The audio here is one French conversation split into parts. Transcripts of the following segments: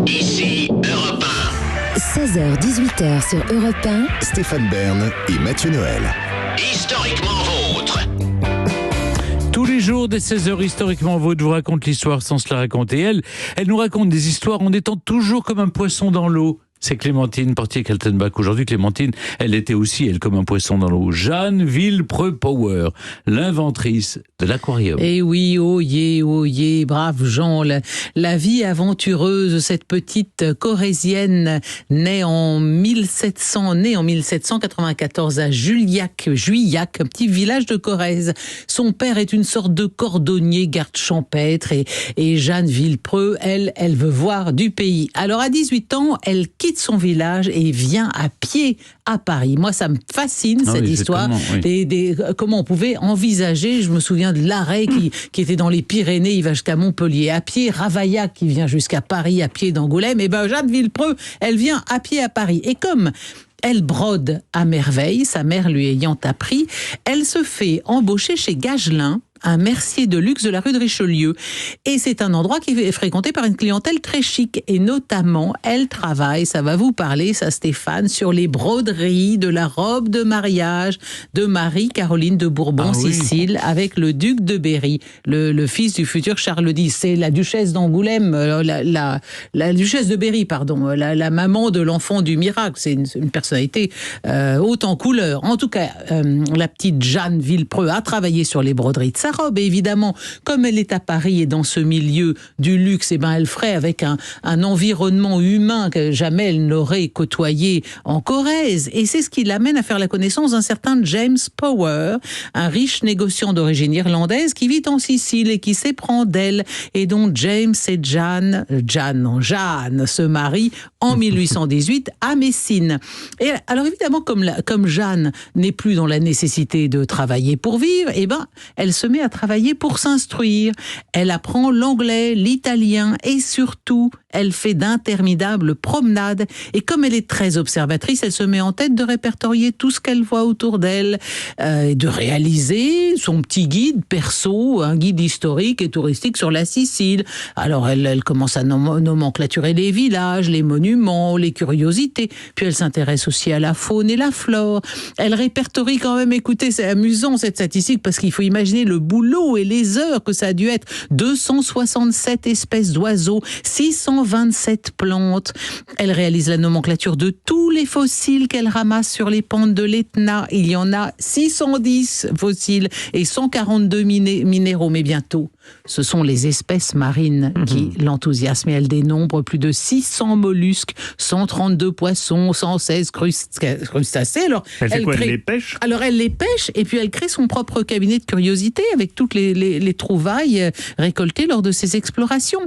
Ici Europe 16h-18h sur Europe 1. Stéphane Bern et Mathieu Noël. 1, historiquement vôtre. Tous les jours, dès 16h, historiquement vôtre, vous raconte l'histoire sans se la raconter. Elle nous raconte des histoires en étant toujours comme un poisson dans l'eau. C'est Clémentine Portier-Kaltenbach. Aujourd'hui, Clémentine, elle était aussi, elle, comme un poisson dans l'eau. Jeanne Villepreux-Power, l'inventrice de l'aquarium. Eh oui, oh yeah, braves gens. La vie aventureuse de cette petite Corrézienne née en 1794 à Juillac, un petit village de Corrèze. Son père est une sorte de cordonnier, garde champêtre, et Jeanne Villepreux, elle veut voir du pays. Alors, à 18 ans, elle quitte son village et vient à pied à Paris. Moi, ça me fascine, cette histoire. Comment on pouvait envisager, je me souviens de l'arrêt qui était dans les Pyrénées, il va jusqu'à Montpellier à pied, Ravaillac qui vient jusqu'à Paris à pied d'Angoulême, et ben Jeanne Villepreux, elle vient à pied à Paris. Et comme elle brode à merveille, sa mère lui ayant appris, elle se fait embaucher chez Gagelin, un mercier de luxe de la rue de Richelieu. Et c'est un endroit qui est fréquenté par une clientèle très chic. Et notamment, elle travaille, ça va vous parler, ça Stéphane, sur les broderies de la robe de mariage de Marie-Caroline de Bourbon-Sicile avec le duc de Berry, le fils du futur Charles X. C'est la duchesse d'Angoulême, la duchesse de Berry, pardon, la maman de l'enfant du miracle. C'est une personnalité haute en couleur. En tout cas, la petite Jeanne Villepreux a travaillé sur les broderies de sa robe. Et évidemment, comme elle est à Paris et dans ce milieu du luxe, elle ferait avec un environnement humain que jamais elle n'aurait côtoyé en Corrèze. Et c'est ce qui l'amène à faire la connaissance d'un certain James Power, un riche négociant d'origine irlandaise qui vit en Sicile et qui s'éprend d'elle, et dont James et Jeanne se marient en 1818 à Messine. Et alors évidemment, comme Jeanne n'est plus dans la nécessité de travailler pour vivre, elle se met à travailler pour s'instruire. Elle apprend l'anglais, l'italien et surtout, elle fait d'interminables promenades. Et comme elle est très observatrice, elle se met en tête de répertorier tout ce qu'elle voit autour d'elle, de réaliser son petit guide perso, un guide historique et touristique sur la Sicile. Alors elle commence à nomenclaturer les villages, les monuments, les curiosités. Puis elle s'intéresse aussi à la faune et la flore. Elle répertorie quand même, écoutez, c'est amusant cette statistique parce qu'il faut imaginer le boulot et les heures que ça a dû être. 267 espèces d'oiseaux, 627 plantes. Elle réalise la nomenclature de tous les fossiles qu'elle ramasse sur les pentes de l'Etna. Il y en a 610 fossiles et 142 minéraux. Mais bientôt, ce sont les espèces marines qui l'enthousiasment. Et elle dénombre plus de 600 mollusques, 132 poissons, 116 crustacés. Alors, elle les pêche ? Alors, elle les pêche et puis elle crée son propre cabinet de curiosité avec toutes les trouvailles récoltées lors de ses explorations.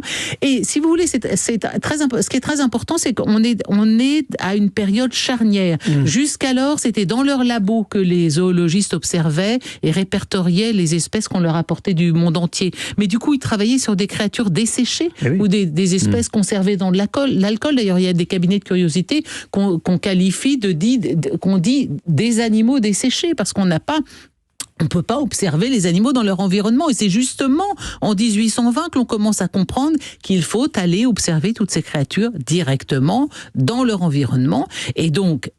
Et si vous voulez, ce qui est très important, c'est qu'on est à une période charnière. Jusqu'alors, c'était dans leur labo que les zoologistes observaient et répertoriaient les espèces qu'on leur apportait du monde entier. Mais du coup, ils travaillaient sur des créatures desséchées ou des espèces conservées dans de l'alcool. D'ailleurs, il y a des cabinets de curiosité qu'on qualifie qu'on dit des animaux desséchés parce qu'on ne peut pas observer les animaux dans leur environnement. Et c'est justement en 1820 que l'on commence à comprendre qu'il faut aller observer toutes ces créatures directement dans leur environnement. Et donc,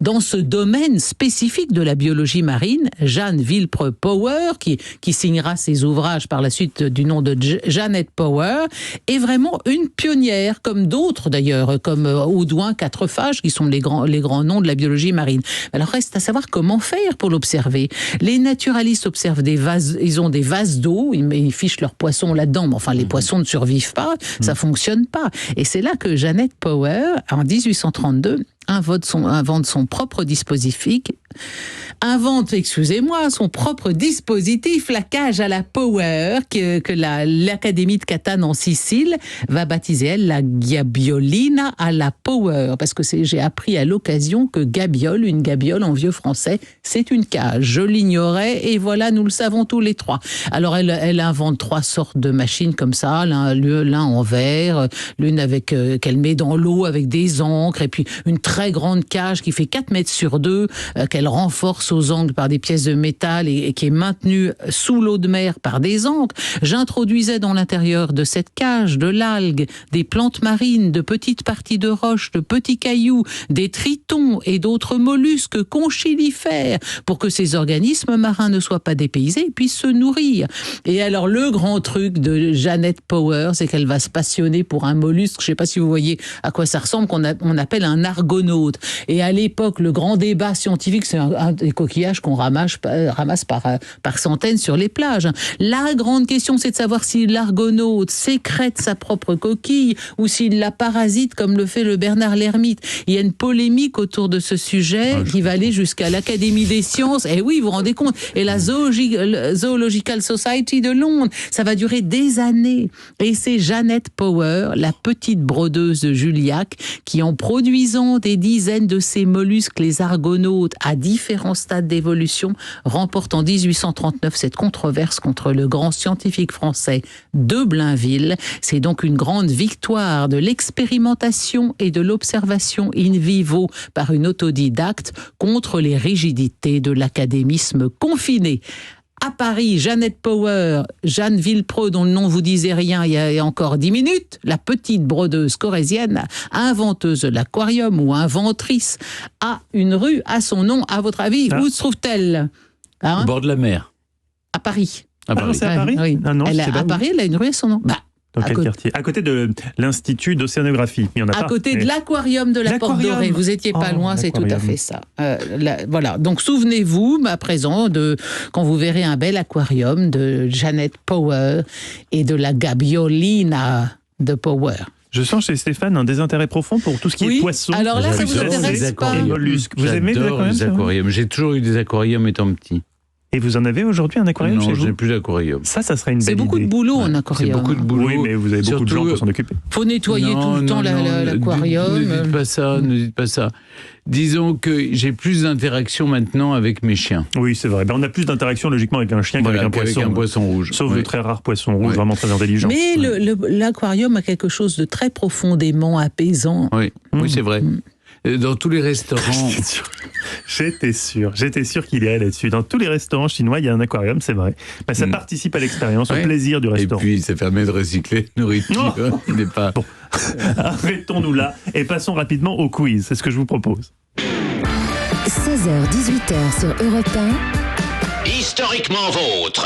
dans ce domaine spécifique de la biologie marine, Jeanne Villepreux Power, qui signera ses ouvrages par la suite du nom de Jeannette Power, est vraiment une pionnière, comme d'autres d'ailleurs, comme Audouin, Quatrefages, qui sont les grands noms de la biologie marine. Alors, reste à savoir comment faire pour l'observer. Les naturalistes observent des vases, ils ont des vases d'eau, ils fichent leurs poissons là-dedans, mais enfin les poissons ne survivent pas, ça fonctionne pas. Et c'est là que Jeannette Power, en 1832, invente son propre dispositif, son propre dispositif, la cage à la Power, que l'Académie de Catane en Sicile va baptiser, elle, la gabiolina à la Power. Parce que j'ai appris à l'occasion que une gabiole en vieux français, c'est une cage. Je l'ignorais et voilà, nous le savons tous les trois. Alors, elle invente 3 sortes de machines comme ça, l'un en verre, l'une qu'elle met dans l'eau avec des encres, et puis une très très grande cage qui fait 4 mètres sur 2, qu'elle renforce aux angles par des pièces de métal et qui est maintenue sous l'eau de mer par des ancres. J'introduisais dans l'intérieur de cette cage de l'algue, des plantes marines, de petites parties de roches, de petits cailloux, des tritons et d'autres mollusques conchylifères pour que ces organismes marins ne soient pas dépaysés et puissent se nourrir. Et alors, le grand truc de Janet Power, c'est qu'elle va se passionner pour un mollusque, je ne sais pas si vous voyez à quoi ça ressemble, on appelle un argonaute. Et à l'époque, le grand débat scientifique, c'est un des coquillages qu'on ramasse par centaines sur les plages. La grande question, c'est de savoir si l'argonaute sécrète sa propre coquille ou s'il la parasite comme le fait le Bernard l'ermite. Il y a une polémique autour de ce sujet qui va aller jusqu'à l'Académie des sciences. Et oui, vous vous rendez compte. Et la Zoological Society de Londres. Ça va durer des années. Et c'est Janet Power, la petite brodeuse de Juliac, qui en produisant des dizaines de ces mollusques, les argonautes, à différents stades d'évolution, remporte en 1839 cette controverse contre le grand scientifique français de Blainville. C'est donc une grande victoire de l'expérimentation et de l'observation in vivo par une autodidacte contre les rigidités de l'académisme confiné. À Paris, Janet Power, Jeanne Villepreux, dont le nom vous disait rien il y a encore 10 minutes, la petite brodeuse corrézienne, inventeuse de l'aquarium ou inventrice, a une rue à son nom. À votre avis, où se trouve-t-elle ? Au bord de la mer. À Paris. À Paris. C'est à Paris ? Oui. Ah non, À Paris, elle a une rue à son nom. Dans quel quartier ? À côté de l'Institut d'Océanographie. Il y en a pas. À côté de l'aquarium de la Porte Dorée. Vous étiez pas loin, c'est tout à fait ça. Voilà. Donc souvenez-vous, à présent, quand vous verrez un bel aquarium de Janet Power et de la Gabiolina de Power. Je sens chez Stéphane un désintérêt profond pour tout ce qui est poisson. Alors là, ça vous intéresse pas ? Et mollusques. Vous aimez les aquariums ? J'ai toujours eu des aquariums étant petit. Et vous en avez aujourd'hui un aquarium chez vous ? Non, je n'ai plus d'aquarium. Ça serait une belle idée. C'est beaucoup de boulot en aquarium. C'est beaucoup de boulot. Oui, mais vous avez beaucoup de gens pour s'en occuper. Faut nettoyer tout le temps l'aquarium. Ne dites pas ça. Disons que j'ai plus d'interaction maintenant avec mes chiens. Oui, c'est vrai. On a plus d'interaction logiquement avec un chien qu'avec un poisson. Avec un poisson rouge. Sauf le très rare poisson rouge, vraiment très intelligent. Mais l'aquarium a quelque chose de très profondément apaisant. Oui, c'est vrai. Dans tous les restaurants... J'étais sûr qu'il irait là-dessus. Dans tous les restaurants chinois, il y a un aquarium, c'est vrai. Ça participe à l'expérience, au plaisir du restaurant. Et puis, ça permet de recycler la nourriture. Il n'est pas... Bon, arrêtons-nous là et passons rapidement au quiz. C'est ce que je vous propose. 16h-18h sur Europe 1. Historiquement vôtre.